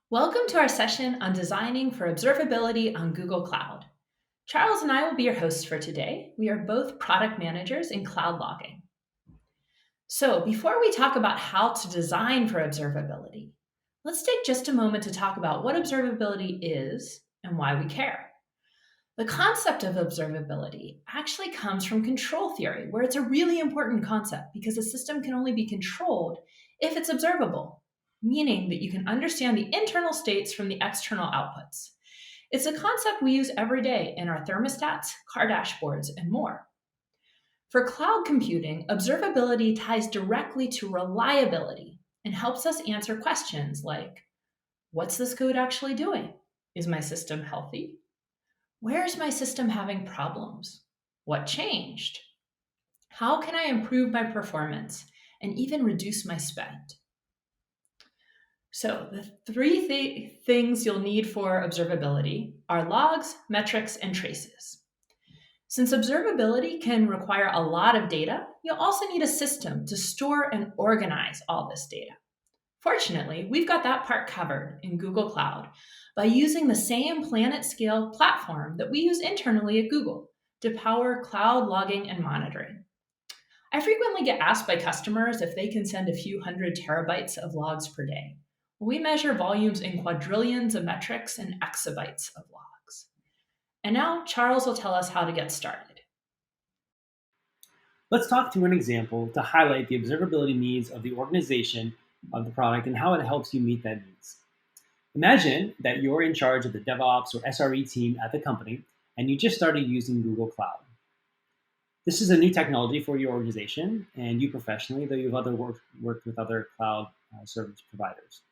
Welcome to our session on designing for observability on Google Cloud. Charles and I will be your hosts for today. We are both product managers in cloud logging. So, before we talk about how to design for observability, let's take just a moment to talk about what observability is and why we care. The concept of observability actually comes from control theory, where it's a really important concept because a system can only be controlled if it's observable, meaning that you can understand the internal states from the external outputs. It's a concept we use every day in our thermostats, car dashboards, and more. For cloud computing, observability ties directly to reliability and helps us answer questions like, what's this code actually doing? Is my system healthy? Where is my system having problems? What changed? How can I improve my performance and even reduce my spend? So, the three things you'll need for observability are logs, metrics, and traces. Since observability can require a lot of data, you'll also need a system to store and organize all this data. Fortunately, we've got that part covered in Google Cloud by using the same planet scale platform that we use internally at Google to power cloud logging and monitoring. I frequently get asked by customers if they can send a few hundred terabytes of logs per day. We measure volumes in quadrillions of metrics and exabytes of logs. And now Charles will tell us how to get started. Let's talk through an example to highlight the observability needs of the organization of the product and how it helps you meet that needs. Imagine that you're in charge of the DevOps or SRE team at the company, and you just started using Google Cloud. This is a new technology for your organization and you professionally, though you've worked with other cloud service providers.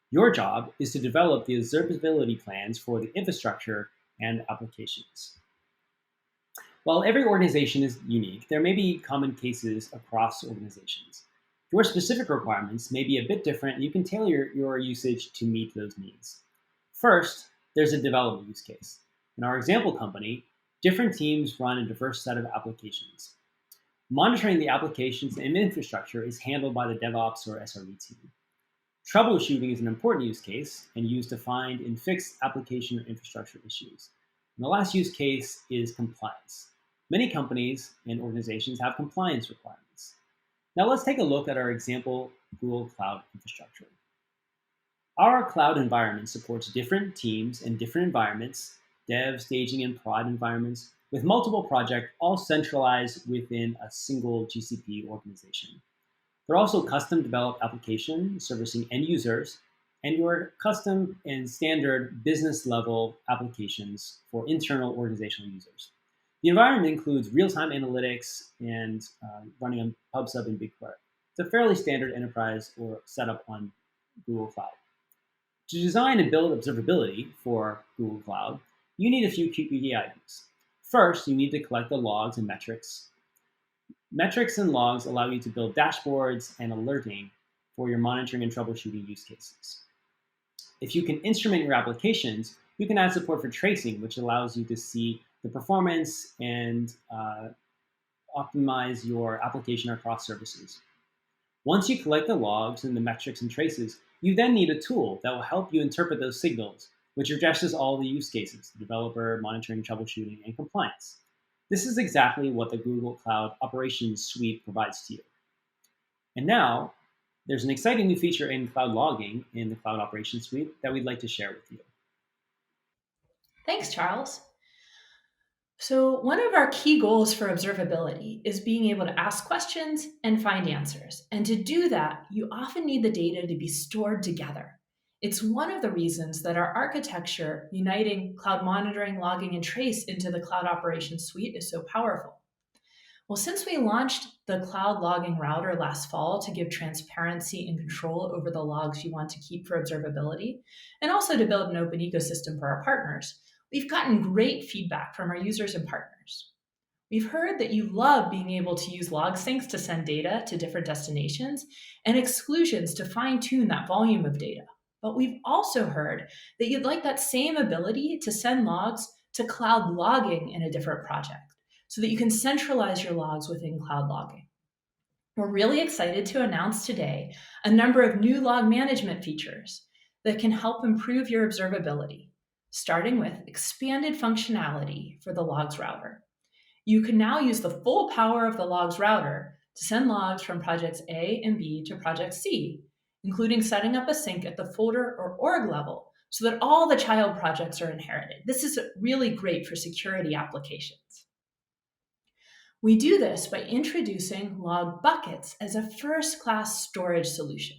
Your job is to develop the observability plans for the infrastructure and applications. While every organization is unique, there may be common cases across organizations. Your specific requirements may be a bit different, and you can tailor your usage to meet those needs. First, there's a development use case. In our example company, different teams run a diverse set of applications. Monitoring the applications and infrastructure is handled by the DevOps or SRE team. Troubleshooting is an important use case and used to find and fix application or infrastructure issues. And the last use case is compliance. Many companies and organizations have compliance requirements. Now let's take a look at our example Google Cloud infrastructure. Our cloud environment supports different teams and different environments, dev, staging, and prod environments, with multiple projects all centralized within a single GCP organization. There are also custom developed applications servicing end users and your custom and standard business level applications for internal organizational users. The environment includes real-time analytics and running on PubSub and BigQuery. It's a fairly standard enterprise or setup on Google Cloud. To design and build observability for Google Cloud, you need a few key items. First, you need to collect the logs and metrics. Metrics and logs allow you to build dashboards and alerting for your monitoring and troubleshooting use cases. If you can instrument your applications, you can add support for tracing, which allows you to see the performance and optimize your application across services. Once you collect the logs and the metrics and traces, you then need a tool that will help you interpret those signals, which addresses all the use cases: developer, monitoring, troubleshooting, and compliance. This is exactly what the Google Cloud Operations Suite provides to you. And now, there's an exciting new feature in cloud logging in the Cloud Operations Suite that we'd like to share with you. Thanks, Charles. So, one of our key goals for observability is being able to ask questions and find answers. And to do that, you often need the data to be stored together. It's one of the reasons that our architecture uniting cloud monitoring, logging, and trace into the Cloud Operations Suite is so powerful. Well, since we launched the cloud logging router last fall to give transparency and control over the logs you want to keep for observability, and also to build an open ecosystem for our partners, we've gotten great feedback from our users and partners. We've heard that you love being able to use log syncs to send data to different destinations and exclusions to fine tune that volume of data. But we've also heard that you'd like that same ability to send logs to cloud logging in a different project so that you can centralize your logs within cloud logging. We're really excited to announce today a number of new log management features. that can help improve your observability, starting with expanded functionality for the logs router. You can now use the full power of the logs router to send logs from projects A and B to project C, including setting up a sync at the folder or org level so that all the child projects are inherited. This is really great for security applications. We do this by introducing log buckets as a first-class storage solution.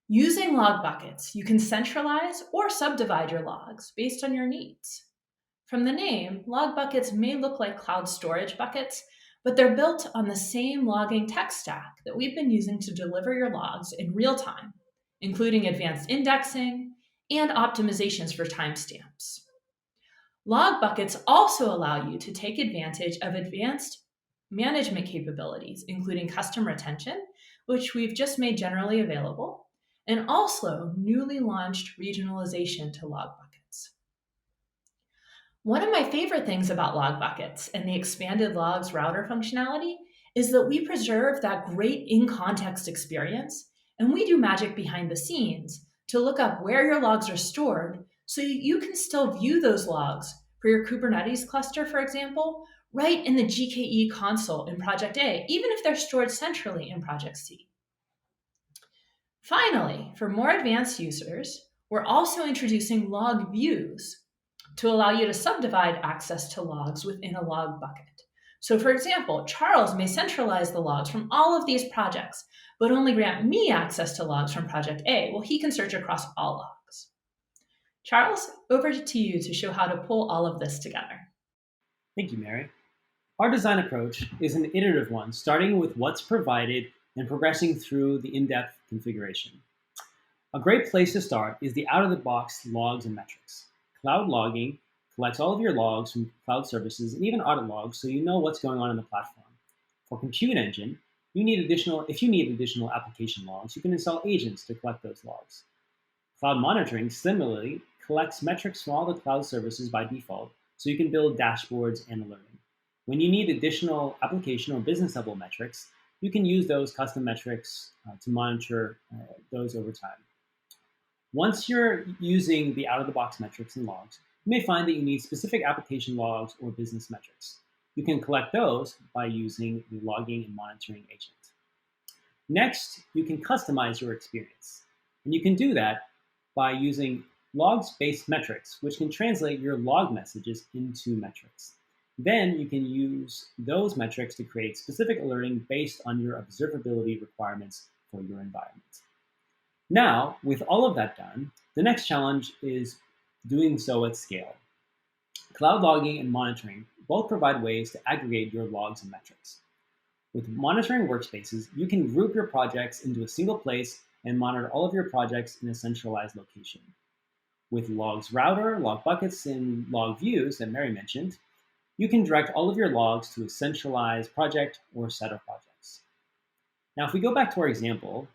Using log buckets, you can centralize or subdivide your logs based on your needs. From the name, log buckets may look like cloud storage buckets, but they're built on the same logging tech stack that we've been using to deliver your logs in real time, including advanced indexing and optimizations for timestamps. Log buckets also allow you to take advantage of advanced management capabilities, including custom retention, which we've just made generally available, and also newly launched regionalization to log buckets. One of my favorite things about log buckets and the expanded logs router functionality is that we preserve that great in-context experience, and we do magic behind the scenes to look up where your logs are stored so you can still view those logs for your Kubernetes cluster, for example, right in the GKE console in Project A, even if they're stored centrally in Project C. Finally, for more advanced users, we're also introducing log views to allow you to subdivide access to logs within a log bucket. So for example, Charles may centralize the logs from all of these projects, but only grant me access to logs from Project A. Well, he can search across all logs. Charles, over to you to show how to pull all of this together. Thank you, Mary. Our design approach is an iterative one, starting with what's provided and progressing through the in-depth configuration. A great place to start is the out-of-the-box logs and metrics. Cloud logging collects all of your logs from cloud services and even audit logs so you know what's going on in the platform. For Compute Engine, if you need additional application logs, you can install agents to collect those logs. Cloud Monitoring similarly collects metrics from all the cloud services by default so you can build dashboards and alerting. When you need additional application or business level metrics, you can use those custom metrics to monitor those over time. Once you're using the out-of-the-box metrics and logs, you may find that you need specific application logs or business metrics. You can collect those by using the logging and monitoring agent. Next, you can customize your experience. And you can do that by using logs-based metrics, which can translate your log messages into metrics. Then you can use those metrics to create specific alerting based on your observability requirements for your environment. Now, with all of that done, the next challenge is doing so at scale. Cloud logging and monitoring both provide ways to aggregate your logs and metrics. With monitoring workspaces, you can group your projects into a single place and monitor all of your projects in a centralized location. With logs router, log buckets, and log views that Mary mentioned, you can direct all of your logs to a centralized project or set of projects. Now, if we go back to our example,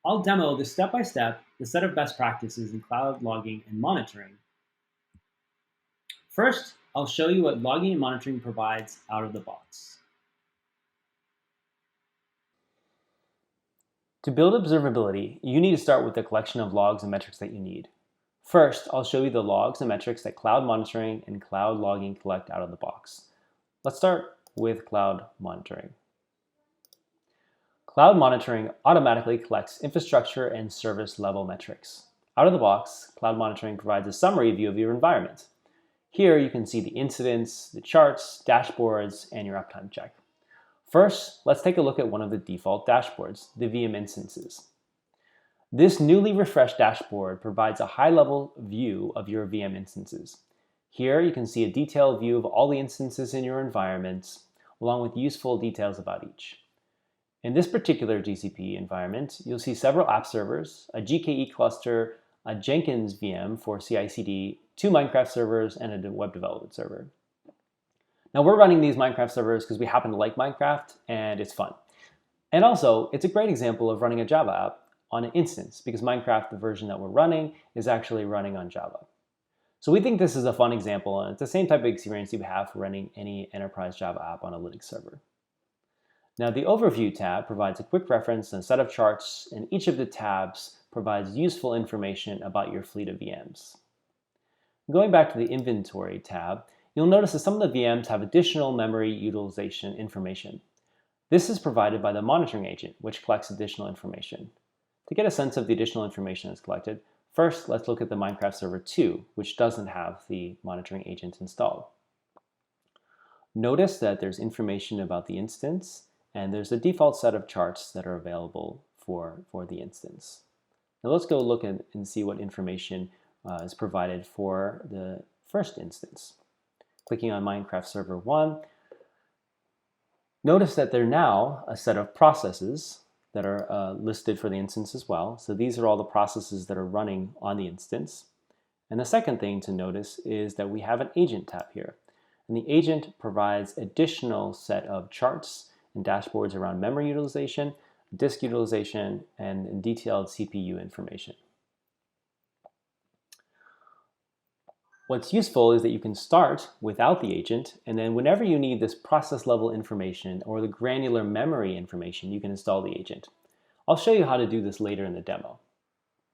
I'll demo this step-by-step, the set of best practices in cloud logging and monitoring. First, I'll show you what logging and monitoring provides out of the box. To build observability, you need to start with the collection of logs and metrics that you need. First, I'll show you the logs and metrics that cloud monitoring and cloud logging collect out of the box. Let's start with cloud monitoring. Cloud monitoring automatically collects infrastructure and service level metrics. Out of the box, cloud monitoring provides a summary view of your environment. Here you can see the incidents, the charts, dashboards, and your uptime check. First, let's take a look at one of the default dashboards, the VM instances. This newly refreshed dashboard provides a high-level view of your VM instances. Here you can see a detailed view of all the instances in your environment, along with useful details about each. In this particular GCP environment, you'll see several app servers, a GKE cluster, a Jenkins VM for CI/CD, 2 Minecraft servers, and a web development server. Now we're running these Minecraft servers because we happen to like Minecraft and it's fun. And also, it's a great example of running a Java app on an instance because Minecraft, the version that we're running, is actually running on Java. So we think this is a fun example, and it's the same type of experience you would have for running any enterprise Java app on a Linux server. Now the Overview tab provides a quick reference and a set of charts, and each of the tabs provides useful information about your fleet of VMs. Going back to the Inventory tab, you'll notice that some of the VMs have additional memory utilization information. This is provided by the monitoring agent, which collects additional information. To get a sense of the additional information that's collected, first let's look at the Minecraft Server 2, which doesn't have the monitoring agent installed. Notice that there's information about the instance, and there's a default set of charts that are available for the instance. Now let's go look and see what information is provided for the first instance. Clicking on Minecraft Server 1, notice that there are now a set of processes that are listed for the instance as well. So these are all the processes that are running on the instance. And the second thing to notice is that we have an agent tab here. And the agent provides additional set of charts and dashboards around memory utilization, disk utilization, and detailed CPU information. What's useful is that you can start without the agent, and then whenever you need this process level information or the granular memory information, you can install the agent. I'll show you how to do this later in the demo.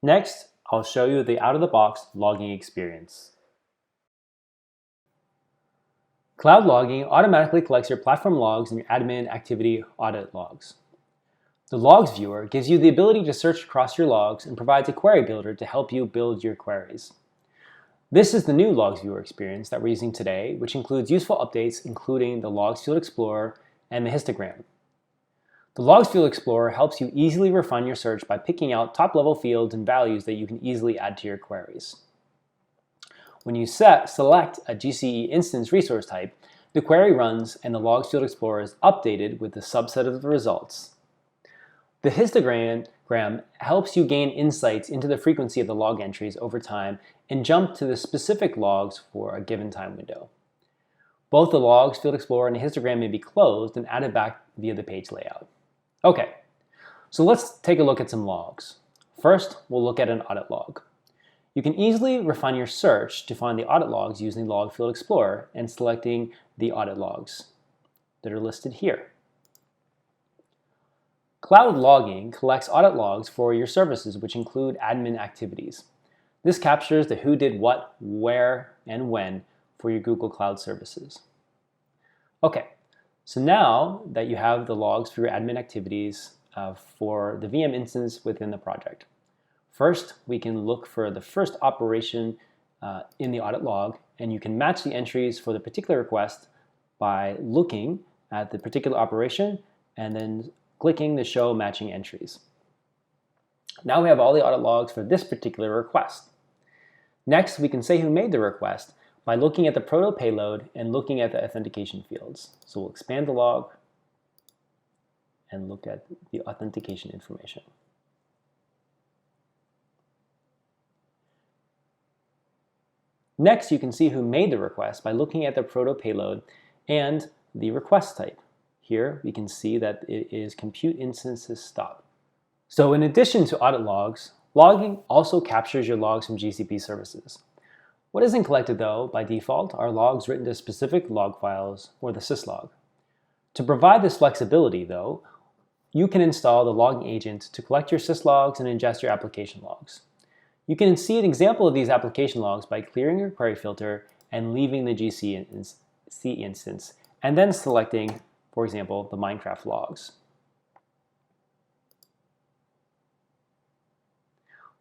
Next, I'll show you the out-of-the-box logging experience. Cloud logging automatically collects your platform logs and your admin activity audit logs. The Logs Viewer gives you the ability to search across your logs and provides a query builder to help you build your queries. This is the new Logs Viewer experience that we're using today, which includes useful updates including the Logs Field Explorer and the histogram. The Logs Field Explorer helps you easily refine your search by picking out top-level fields and values that you can easily add to your queries. When you select a GCE instance resource type, the query runs and the Logs Field Explorer is updated with the subset of the results. The histogram helps you gain insights into the frequency of the log entries over time and jump to the specific logs for a given time window. Both the Logs Field Explorer and the histogram may be closed and added back via the page layout. Okay, so let's take a look at some logs. First, we'll look at an audit log. You can easily refine your search to find the audit logs using the Log Field Explorer and selecting the audit logs that are listed here. Cloud logging collects audit logs for your services, which include admin activities. This captures the who did what, where, and when for your Google Cloud services. Okay, so now that you have the logs for your admin activities for the VM instance within the project, first we can look for the first operation in the audit log, and you can match the entries for the particular request by looking at the particular operation and then clicking the Show Matching Entries. Now we have all the audit logs for this particular request. Next, we can say who made the request by looking at the proto payload and looking at the authentication fields. So we'll expand the log and look at the authentication information. Next, you can see who made the request by looking at the proto payload and the request type. Here, we can see that it is compute instances stop. So in addition to audit logs, logging also captures your logs from GCP services. What isn't collected, though, by default, are logs written to specific log files or the syslog. To provide this flexibility, though, you can install the logging agent to collect your syslogs and ingest your application logs. You can see an example of these application logs by clearing your query filter and leaving the GCC instance, and then selecting, for example, the Minecraft logs.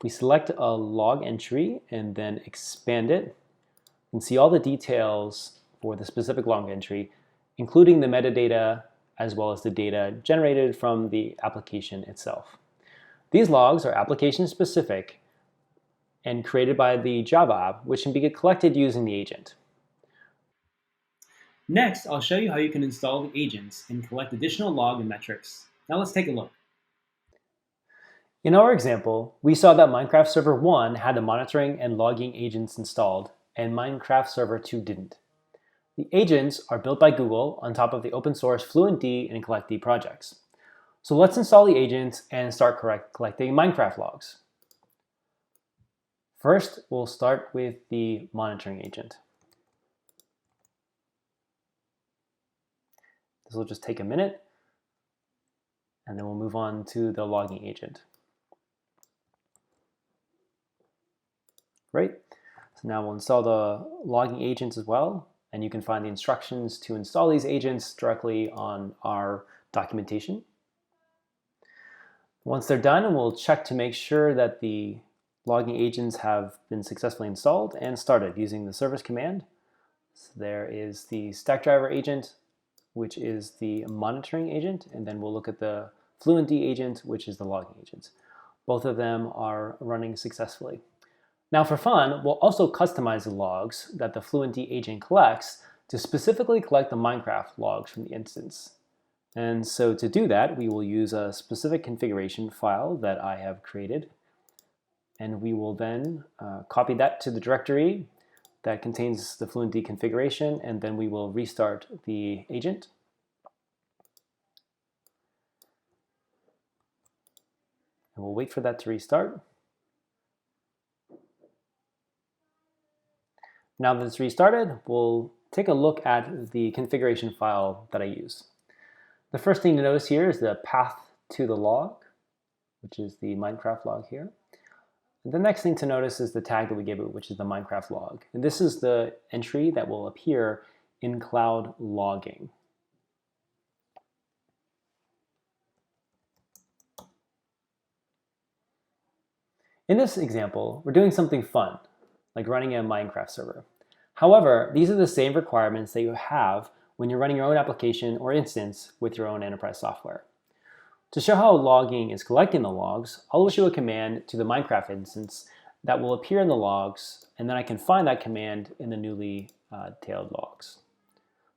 We select a log entry and then expand it and see all the details for the specific log entry, including the metadata as well as the data generated from the application itself. These logs are application specific and created by the Java app, which can be collected using the agent. Next, I'll show you how you can install the agents and collect additional log and metrics. Now let's take a look. In our example, we saw that Minecraft Server 1 had the monitoring and logging agents installed, and Minecraft Server 2 didn't. The agents are built by Google on top of the open source FluentD and CollectD projects. So let's install the agents and start collecting Minecraft logs. First, we'll start with the monitoring agent. This will just take a minute, and then we'll move on to the logging agent. Great. So now we'll install the logging agents as well, and you can find the instructions to install these agents directly on our documentation. Once they're done, we'll check to make sure that the logging agents have been successfully installed and started using the service command. So there is the Stackdriver agent, which is the monitoring agent, and then we'll look at the fluentd agent, which is the logging agent. Both of them are running successfully. Now for fun, we'll also customize the logs that the fluentd agent collects to specifically collect the Minecraft logs from the instance. And so to do that, we will use a specific configuration file that I have created. And we will then copy that to the directory that contains the fluentd configuration, and then we will restart the agent. And we'll wait for that to restart. Now that it's restarted, we'll take a look at the configuration file that I use. The first thing to notice here is the path to the log, which is the Minecraft log here. The next thing to notice is the tag that we gave it, which is the Minecraft log. And this is the entry that will appear in cloud logging. In this example, we're doing something fun, like running a Minecraft server. However, these are the same requirements that you have when you're running your own application or instance with your own enterprise software. To show how logging is collecting the logs, I'll issue a command to the Minecraft instance that will appear in the logs, and then I can find that command in the newly tailed logs.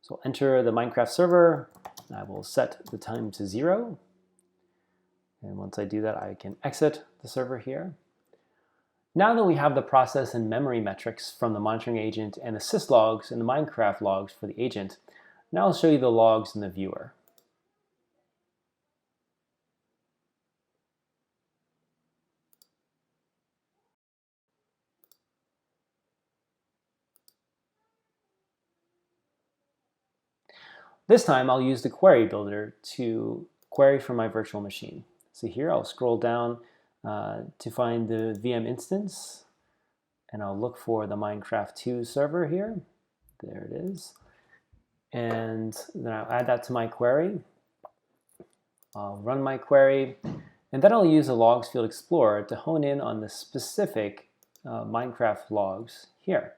So I'll enter the Minecraft server, I will set the time to 0, and once I do that, I can exit the server here. Now that we have the process and memory metrics from the monitoring agent and the syslogs and the Minecraft logs for the agent, now I'll show you the logs in the viewer. This time I'll use the query builder to query from my virtual machine. So here I'll scroll down to find the VM instance, and I'll look for the Minecraft 2 server here. There it is. And then I'll add that to my query. I'll run my query, and then I'll use the Logs Field Explorer to hone in on the specific Minecraft logs here.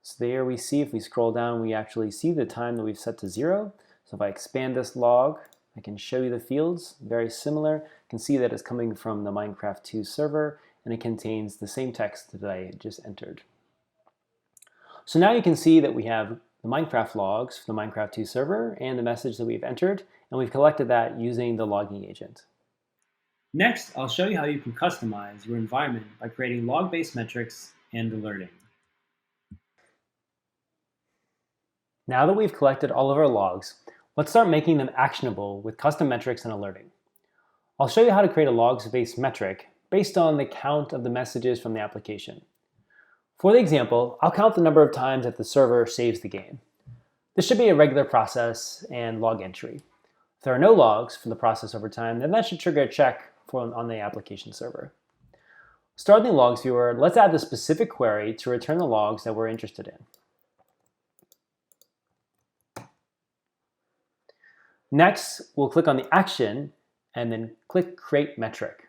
So there we see, if we scroll down, we actually see the time that we've set to 0. So if I expand this log, I can show you the fields, very similar. You can see that it's coming from the Minecraft 2 server, and it contains the same text that I just entered. So now you can see that we have the Minecraft logs for the Minecraft 2 server and the message that we've entered, and we've collected that using the logging agent. Next, I'll show you how you can customize your environment by creating log-based metrics and alerting. Now that we've collected all of our logs, let's start making them actionable with custom metrics and alerting. I'll show you how to create a logs-based metric based on the count of the messages from the application. For the example, I'll count the number of times that the server saves the game. This should be a regular process and log entry. If there are no logs from the process over time, then that should trigger a check on the application server. Starting the logs viewer, let's add the specific query to return the logs that we're interested in. Next, we'll click on the action and then click Create Metric.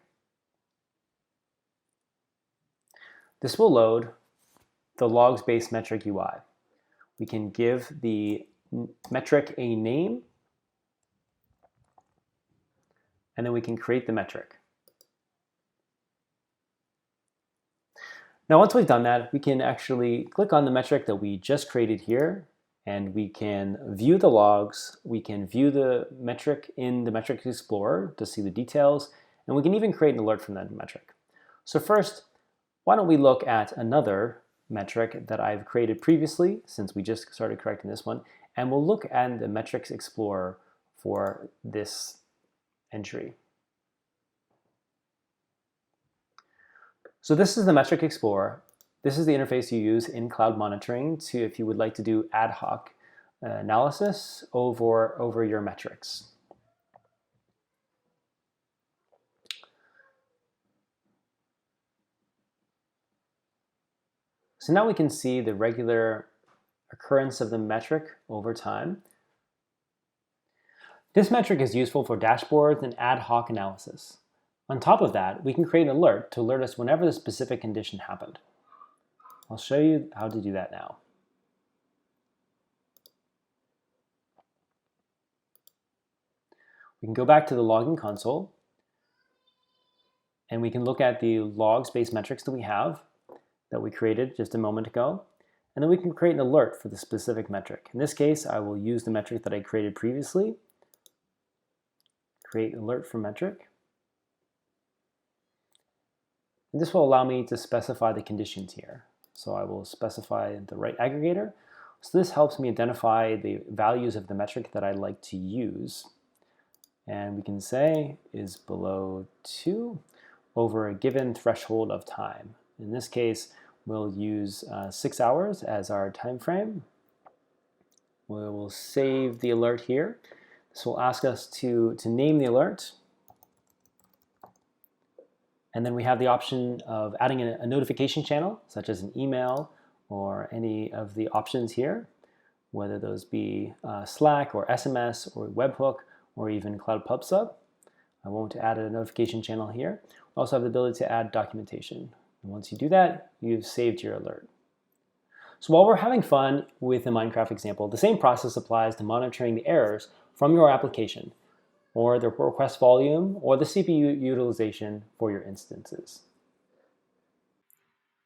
This will load the logs-based metric UI. We can give the metric a name, and then we can create the metric. Now once we've done that, we can actually click on the metric that we just created here, and we can view the logs, we can view the metric in the Metrics Explorer to see the details, and we can even create an alert from that metric. So first, why don't we look at another metric that I've created previously, since we just started correcting this one, and we'll look at the Metrics Explorer for this entry. So this is the Metric Explorer. This is the interface you use in cloud monitoring to, if you would like to do ad hoc analysis over your metrics. So now we can see the regular occurrence of the metric over time. This metric is useful for dashboards and ad hoc analysis. On top of that, we can create an alert to alert us whenever the specific condition happened. I'll show you how to do that now. We can go back to the logging console, and we can look at the logs-based metrics that we created just a moment ago, and then we can create an alert for the specific metric. In this case, I will use the metric that I created previously. Create alert for metric. And this will allow me to specify the conditions here. So I will specify the right aggregator. So this helps me identify the values of the metric that I'd like to use. And we can say is below 2 over a given threshold of time. In this case, we'll use 6 hours as our time frame. We will save the alert here. This will ask us to name the alert. And then we have the option of adding a notification channel, such as an email or any of the options here, whether those be Slack or SMS or webhook or even Cloud Pub Sub. I won't add a notification channel here. We also have the ability to add documentation. And once you do that, you've saved your alert. So while we're having fun with the Minecraft example, the same process applies to monitoring the errors from your application, or the request volume, or the CPU utilization for your instances.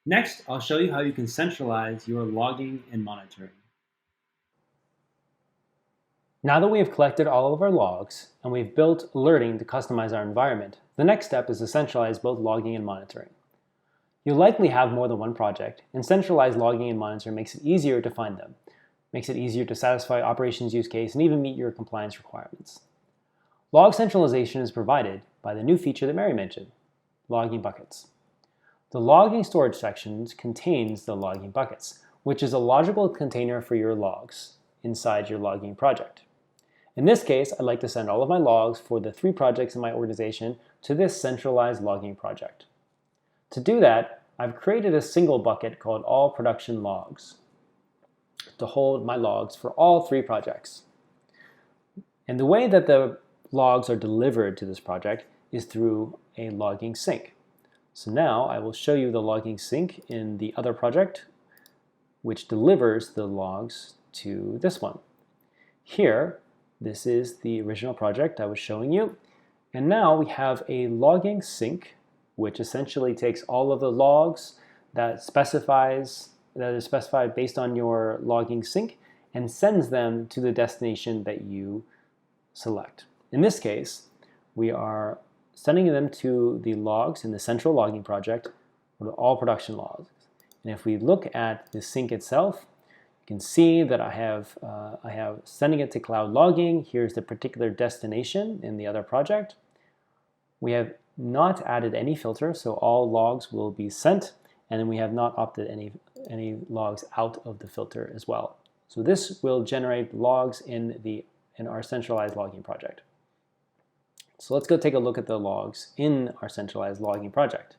Next, I'll show you how you can centralize your logging and monitoring. Now that we have collected all of our logs and we've built alerting to customize our environment, the next step is to centralize both logging and monitoring. You'll likely have more than one project, and centralized logging and monitoring makes it easier to find them, makes it easier to satisfy operations use case, and even meet your compliance requirements. Log centralization is provided by the new feature that Mary mentioned, logging buckets. The logging storage section contains the logging buckets, which is a logical container for your logs inside your logging project. In this case, I'd like to send all of my logs for the 3 projects in my organization to this centralized logging project. To do that, I've created a single bucket called all production logs to hold my logs for all 3 projects. And the way that the logs are delivered to this project is through a logging sync. So now I will show you the logging sync in the other project, which delivers the logs to this one. Here, this is the original project I was showing you. And now we have a logging sync, which essentially takes all of the logs that is specified based on your logging sync and sends them to the destination that you select. In this case, we are sending them to the logs in the central logging project, or all production logs. And if we look at the sync itself, you can see that I have sending it to cloud logging. Here's the particular destination in the other project. We have not added any filter, so all logs will be sent, and then we have not opted any logs out of the filter as well. So this will generate logs in our centralized logging project. So let's go take a look at the logs in our centralized logging project.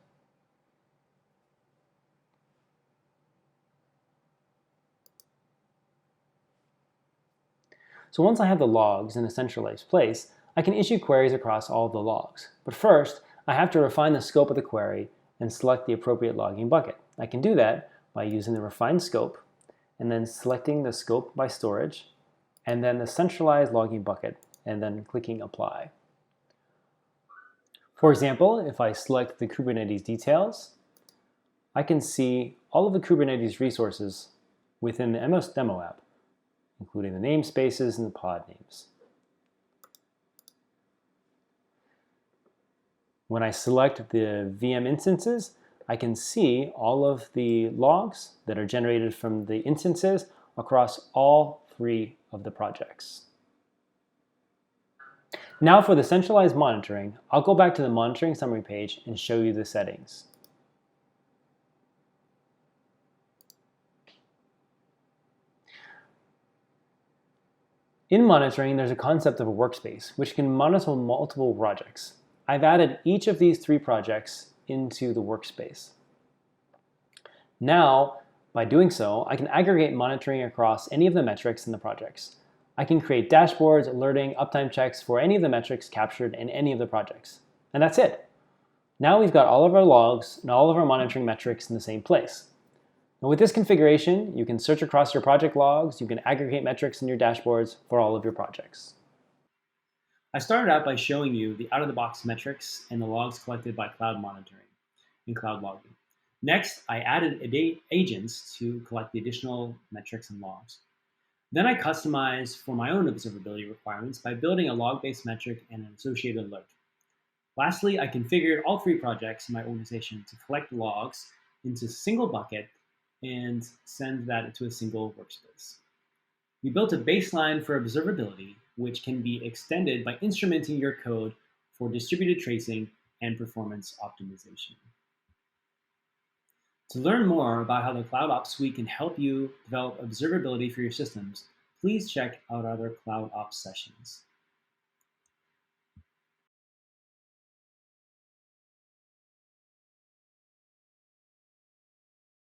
So once I have the logs in a centralized place, I can issue queries across all of the logs. But first, I have to refine the scope of the query and select the appropriate logging bucket. I can do that by using the refine scope and then selecting the scope by storage and then the centralized logging bucket and then clicking apply. For example, if I select the Kubernetes details, I can see all of the Kubernetes resources within the MS Demo app, including the namespaces and the pod names. When I select the VM instances, I can see all of the logs that are generated from the instances across all 3 of the projects. Now for the centralized monitoring, I'll go back to the monitoring summary page and show you the settings. In monitoring, there's a concept of a workspace, which can monitor multiple projects. I've added each of these 3 projects into the workspace. Now, By doing so, I can aggregate monitoring across any of the metrics in the projects. I can create dashboards, alerting, uptime checks for any of the metrics captured in any of the projects. And that's it. Now we've got all of our logs and all of our monitoring metrics in the same place. And with this configuration, you can search across your project logs, you can aggregate metrics in your dashboards for all of your projects. I started out by showing you the out-of-the-box metrics and the logs collected by cloud monitoring and cloud logging. Next, I added agents to collect the additional metrics and logs. Then I customized for my own observability requirements by building a log-based metric and an associated alert. Lastly, I configured all 3 projects in my organization to collect logs into a single bucket and send that to a single workspace. We built a baseline for observability, which can be extended by instrumenting your code for distributed tracing and performance optimization. To learn more about how the Cloud Ops Suite can help you develop observability for your systems, please check out other Cloud Ops sessions.